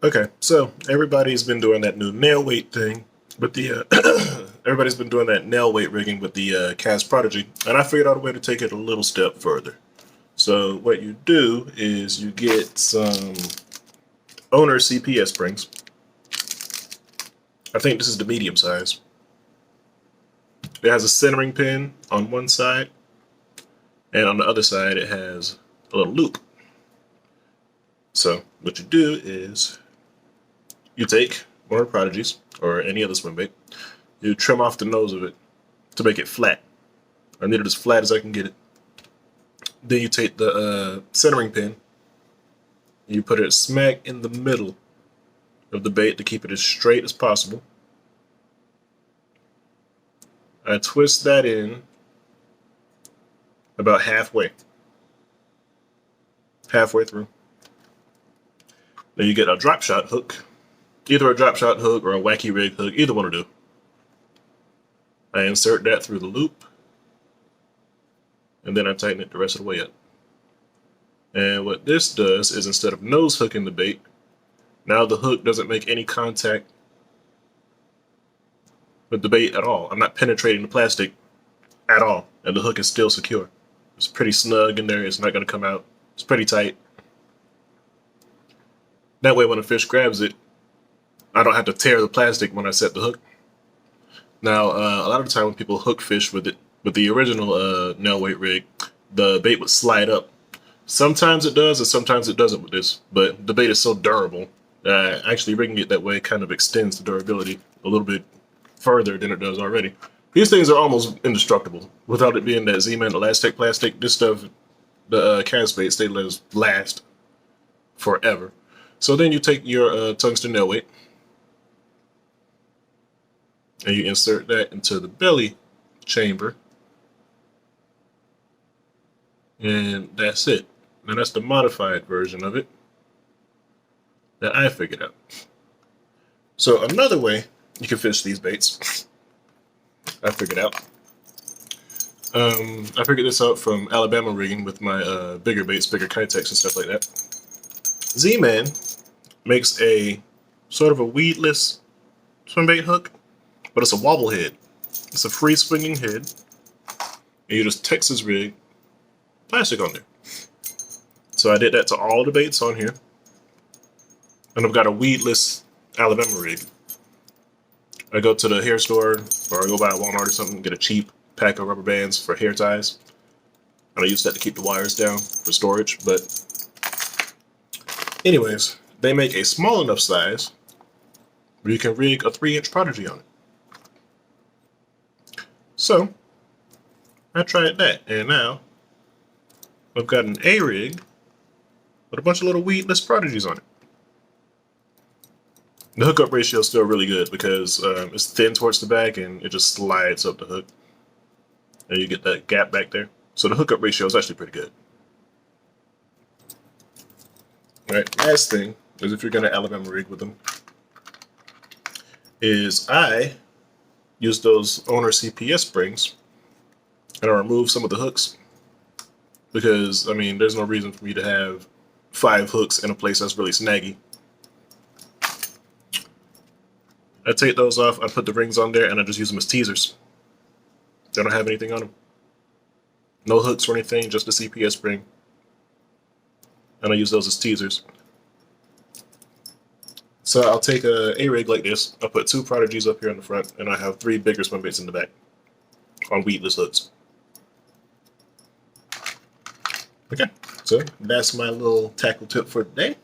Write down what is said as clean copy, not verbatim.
Okay, so everybody's been doing that new nail weight thing with the everybody's been doing that nail weight rigging with the cast Prodigy, and I figured out a way to take it a little step further. So what you do is you get some owner CPS springs. I think this is the medium size. It has a centering pin on one side, and on the other side it has a little loop. So what you do is you take one of the Prodigies or any other swim bait, you trim off the nose of it to make it flat. I need it as flat as I can get it. Then you take the centering pin, you put it smack in the middle of the bait to keep it as straight as possible. I twist that in about halfway through. Then you get a drop shot hook, either a drop shot hook or a wacky rig hook, either one will do. I insert that through the loop, and then I tighten it the rest of the way up. And what this does is instead of nose hooking the bait, now the hook doesn't make any contact with the bait at all. I'm not penetrating the plastic at all, and the hook is still secure. It's pretty snug in there. It's not going to come out. It's pretty tight. That way when a fish grabs it, I don't have to tear the plastic when I set the hook. Now, a lot of the time when people hook fish with it, with the original nail weight rig, the bait would slide up. Sometimes it does, and sometimes it doesn't with this, but the bait is so durable that actually rigging it that way kind of extends the durability a little bit further than it does already. These things are almost indestructible. Without it being that Z-Man elastic plastic, this stuff, the cast baits, they last forever. So then you take your tungsten nail weight, and you insert that into the belly chamber, and that's it. Now that's the modified version of it that I figured out. So another way you can fish these baits, I figured out. I figured this out from Alabama rigging with my bigger baits, bigger Kitex and stuff like that. Z-Man makes a sort of a weedless swim bait hook, but it's a wobble head. It's a free swinging head, and you just Texas rig plastic on there. So I did that to all the baits on here, and I've got a weedless Alabama rig. I go to the hair store, or I go by a Walmart or something, get a cheap pack of rubber bands for hair ties, and I use that to keep the wires down for storage. But anyways, they make a small enough size where you can rig a 3-inch Prodigy on it. So I tried that, and now I've got an A rig with a bunch of little weedless Prodigies on it. The hookup ratio is still really good because it's thin towards the back and it just slides up the hook, and you get that gap back there. So the hookup ratio is actually pretty good. All right, last thing is, if you're going to Alabama rig with them, is I use those owner CPS springs and I remove some of the hooks, because I mean there's no reason for me to have 5 hooks in a place that's really snaggy. I take those off, I put the rings on there, and I just use them as teasers. They don't have anything on them. No hooks or anything, just the CPS spring. And I use those as teasers. So I'll take a rig like this, I'll put 2 Prodigies up here in the front, and I have 3 bigger swim baits in the back on weedless hooks. Okay, so that's my little tackle tip for today.